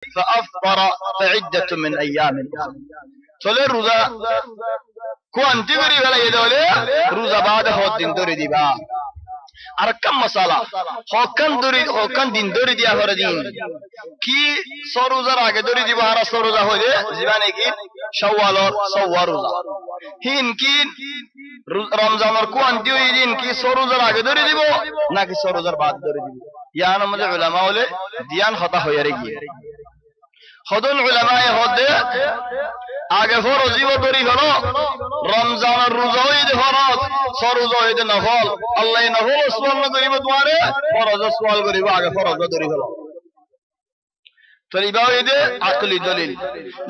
فأفطر فعدة من أيام أخرى চলে রোজা কোয়ান্টি করি ফেলাই দলে রোজা বাদ হদ দিন ধরে দিবা আর কাম মশালা হকান দিন ধরে দিয়া করে দিন কি সরোজার আগে ধরে দিব আর সরোজা হইলে জীবনে কি শাওয়ালর রোজা হিন কি রমজানের কোয়ান্টি ওই দিন কি সরোজার আগে ধরে দিব নাকি সরোজার বাদ ধরে দিব ইয়ান আমাদের উলামা বলে দিয়ান হতা হয়ে গিয়ে হদুল উলামায়ে হদে আগে ফরজিব ধরি হলো রমজানের রোজা হইতে ফরজ সরোজা হইতে নফল আল্লাহ নফল সুবহান করিব তোমারে ফরজ সুবহান করিব আগে ফরজ ধরি হলো তরিবা হইতে আকলি দলিল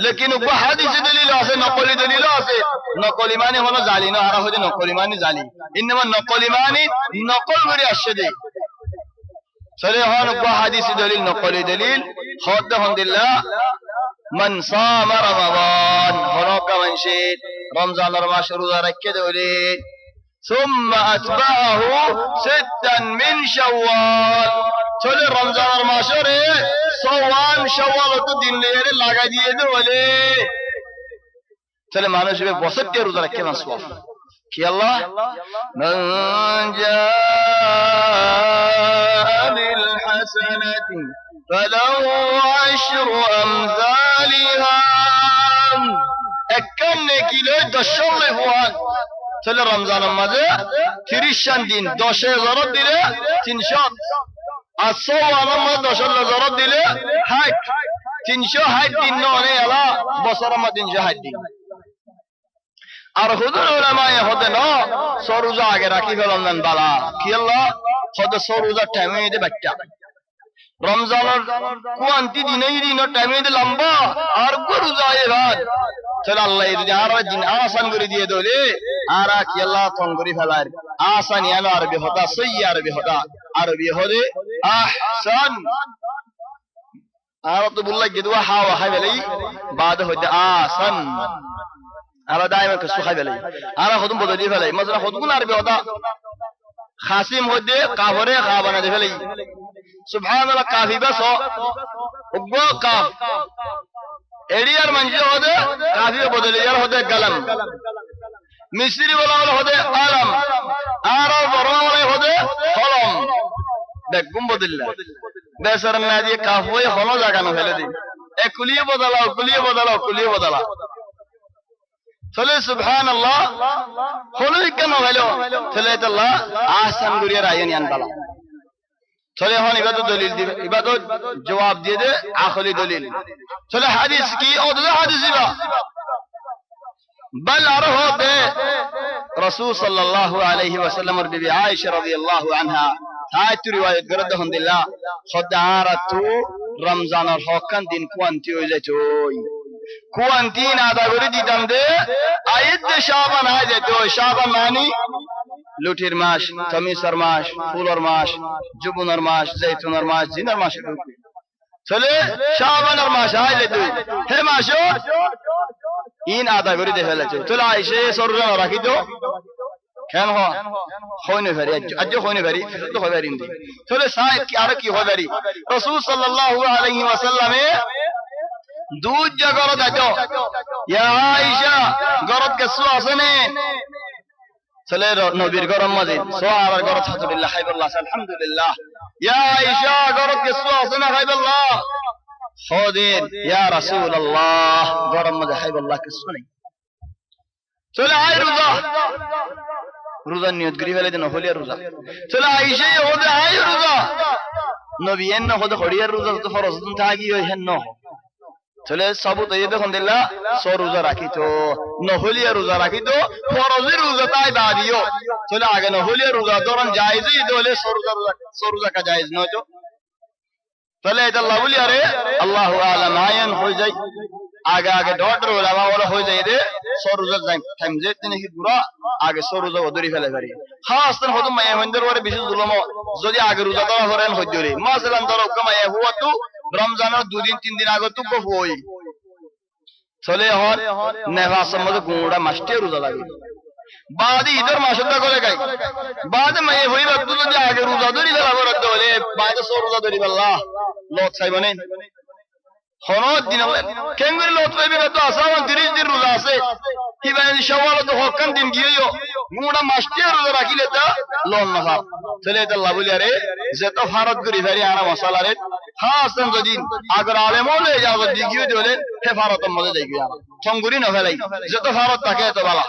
লেকিন উপ হাদিসে দলিল আছে নকলি দলিল আছে নকলি মানে হলো জালি না আর হইতে নকলি মানে জালি ইনমা নকলি মানে নকল করে আসছে দে চলে হন উপ হাদিসে দলিল নকলি দলিল হদ আলহামদুলিল্লাহ من صام رمضان هناك من شيء رمضان رمضان روزة ركّد وليه ثم أتبعه 6 من شوال চলে রমজানের মাসে সওয়াল শাওয়াল তো দিন লেরে লাগা দিয়ে দে বলে চলে মানুষ বছর দিয়ে রোজা রাখে না সওয়াব কি আল্লাহ মান জাআ বিল হাসানাতি فله 10 أمثالها একান নেকিলে 10 লেফওয়ান চলে রমজানের মাঝে 30 দিন 10,000 দিলে 300 আর সওয়ালের মাঝে 10,000 দিলে 360 দিন নয় আলা বছরের মাঝে 360 দিন আর হুজুর উলামায়ে হদে না সরোজা আগে রাখি ফেললেন বালা কি আল্লাহ হদে সরোজা টাইমে দে বাচ্চা রমজানের কোয়ান্টি দিনেই দিন টাইমে দে লম্বা আর রোজা এবার চলে আল্লাহ যদি আর দিন আসান করে দিয়ে দলে আর কি আল্লাহ তং করে ফেলার আসান ইয়ানো আরবি হতা সই আরবি হদে আহসান আর তো বললা গিয়ে দুয়া হাওয়া হাই বেলাই বাদ হইতে আসান আর দাইমা কসু হাই বেলাই আর হদম বদলি ফেলাই মজরা হদগুন আরবি হতা খাসিম হইতে কাফরে খা বানা দে ফেলাই সুবহানাল্লাহ কাফি বাস উগ্র কাফ এরিয়ার মঞ্জে হদে কাফি বদলিয়ার হদে গালাম মিসরি বলা হদে আলম আর বড় হদে কলম দেখুম বদলিলা বেসর না দিয়ে কাফ হয়ে হলো জাগানো ফেলে দি কুলিয়ে বদলাও চলে সুবহানাল্লাহ হলো কেন হলো চলে আল্লাহ আহসান গুরিয়া রায়ন আনবালা চলে হন ইবাদত দলিল দিবে ইবাদত জবাব দিয়ে দে আখলি দলিল চলে হাদিস কি ওদা হাদিস দিবা বল আর হতে রাসূল সাল্লাল্লাহু আলাইহি ওয়াসাল্লামের বিবি আয়েশা রাদিয়াল্লাহু আনহা হাইতু রিওয়ায়াত করতে হন্দিল্লাহ খদারাতু রমজানের হকান দিন কোয়ান্টি হই যাইতোই কোয়ান্টি না আদা করে দিতাম দে আয়াত শাবান আয় যাইতো শাবান মানে লুটির মাস তমিসর মাস ফুলর মাস জুবুনের মাস জৈতুনের মাস জিনের মাস চলে শাবানের মাস আইলে তুই হে মাস ইন আদা করে দে ফেলেছে চলে আইসে সরজা রাখি তো কেন হইনে ফেরি আজ হইনে ফেরি তো হবে রিন্দি চলে সাই আর কি হবে রি রাসূল সাল্লাল্লাহু আলাইহি ওয়াসাল্লামে দুধ জাগর দাইতো ইয়া আয়েশা গরত কেসু আসেনে চলে নবীর গরম মাজিদ সোয়ার গরত হাতুবিল্লাহ হাইবুল্লাহ আলহামদুলিল্লাহ ইয়া আয়েশা গরত কেসু আসেনে হাইবুল্লাহ খোদিন ইয়া রাসূলুল্লাহ গরম মাজিদ হাইবুল্লাহ কেসু নেই চলে আয় রোজা নিয়ত করি ফেলে দেন হলিয়া রোজা চলে আয়েশা ওদে আয় রোজা নবী এন হদে হলিয়ার রোজা তো ফরজ তুন থাকি ওই হেন ন চলে সবু তো দেখুন দিল্লা সো রোজা রাখিতো নহলিয়া রোজা রাখিতো ফরজের রোজা তাই বাদিও চলে আগে নহলিয়া রোজা দরন জায়েজই দলে সো রোজা কা জায়েজ নয় তো চলে এটা আল্লাহ বলি আরে আল্লাহু আলাম আয়ান হই যায় আগে ডট ওলামা ওলা হই যায় রে সো রোজা টাইম যেতে নাকি পুরা আগে সো রোজা ওদরি ফেলে পারি খাস তন হদম মায়া হইন্দর ওরে বেশি জুলম যদি আগে রোজা ধরা হরেন হইজরি মাসলান ধরো কমায়া হুয়া তো রমজানের 2 দিন 3 দিন আগে তো হই চলে হর নেভাসের মধ্যে গুঁড়া মাসটি রোজা লাগে বাদে ঈদের মাসটা করে গাই বাদে মায়ে হইবা তো যদি আগে রোজা ধরি ফেলা করতে হলে বাদে সব রোজা ধরি ফেললা লোক চাইবনে হনদ দিন কেঙ্গুরি লত কইবে তো আসামান 30 দিন রোজা আছে হিবানি শাওয়াল তো হকান দিন গিয়েও মুড়া মাসটি রোজা রাখিলে তা লন না হয় তাহলে এটা লাভলি আরে যে তো ফারত করি ফেরি আনা মশলা রে হাসান যদি আগর আলেম হলে যাও দিগিও দিলে হে ফারত মধ্যে যাই গিয়া সঙ্গুরি না ফেলাই যে তো ফারত থাকে তো বালা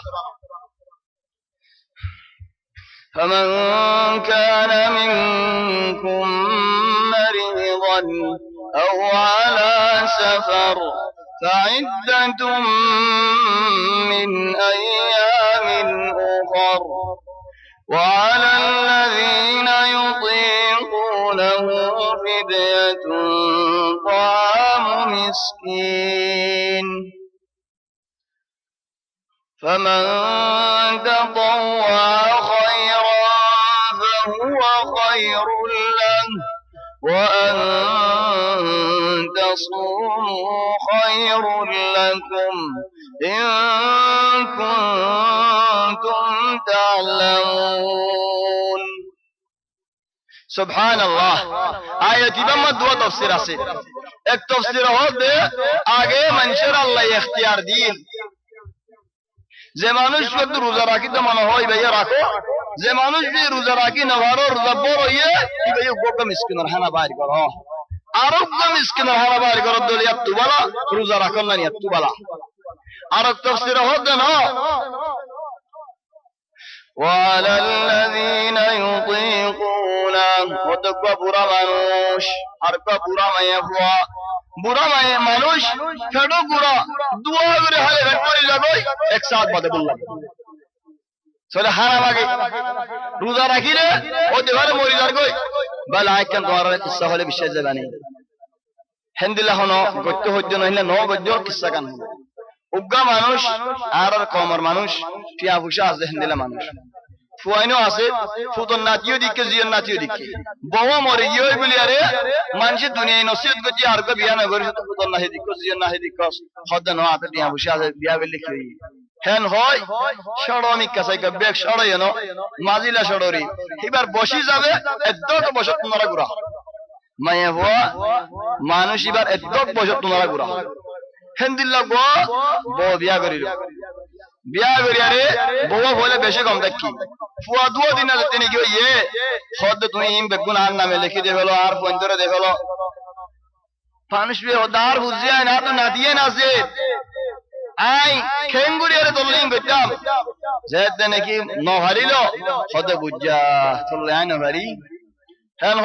فمن كان منكم مريضا أو على سفر فعدة من أيام أخر وعلى الذين يطيقونه فدية طعام مسكين فمن تطوع خيرا فهو خير له وأن تصوموا خير لكم إن كنتم تعلمون سبحان الله آياتي بما دو تفسير আছে এক তফসির হবে আগে মানুষের আল্লাহ ইখতিয়ার দিন যে মানুষ কত রোজা রাখি তো মনে হয় ভাইয়া রাখো যে মানুষ যে রোজা রাখি না ভালো রোজা বড় ইয়ে এই ভাইয়া গোটা মিসকিনের হানা বাইর করো আরোগ্য মিসকিনের হানা বাইর করো দলি আত্তু বালা রোজা রাখো না আত্তু বালা আরক তাফসীর হতে না وعلى الذين يطيقونه وتقوى বুড়া মানুষ আর কা বুড়া মায়া হুয়া বুড়া মায়া মানুষ ফেডো গুড়া দুয়া করে হালে ভেট করে যাবে এক সাথ বাদে বললাম সরে হারাম আগে রোজা রাখিলে ও দেবারে মরি যার কই বল আইকান তোমার কিসসা হলে বিশ্বাস যাবে না হেন্দিলা হনো গত্য হজ্জ নহিলে ন গজ্জ কিসসা কান উগ্গা মানুষ আর কমর মানুষ টিয়া ভুষা আছে হেন্দিলা মানুষ ফুয়াইনো আছে ফুতন নাতিও দিকে জিয়ন নাতিও দিকে বউ মরে গিয়ে বলি আরে মানুষ দুনিয়ায় নসিহত করছি আর কো বিয়া না করি তো ফুতন নাহি দিকে জিয়ন নাহি দিকে হদ ন আছে টিয়া ভুষা আছে বিয়া বলি কি হেন হয় সড়মি কাছাই কা বেক সড়ই ন মাজিলা সড়রি এবার বসি যাবে এদ্দক বসত তোমরা গুরা মায়া হওয়া মানুষ এবার এদ্দক বসত তোমরা গুরা হেন্দিল্লা গো বউ বিয়া করিল বিয়া করি আরে বউ বলে বেশি কম দেখি ফুয়া দুও দিন আছে তিনি কি ইয়ে হদ তুমি ইম বেগুন আর নামে লিখে দে ফেলো আর ফোন ধরে দেখলো মানুষ বি ওদার বুঝিয়া না তো না দিয়ে না সে আই খেঙ্গুরি আরে দলিং গতাম যেতে নাকি ন হারিলো হদ বুঝা চলে আই না হারি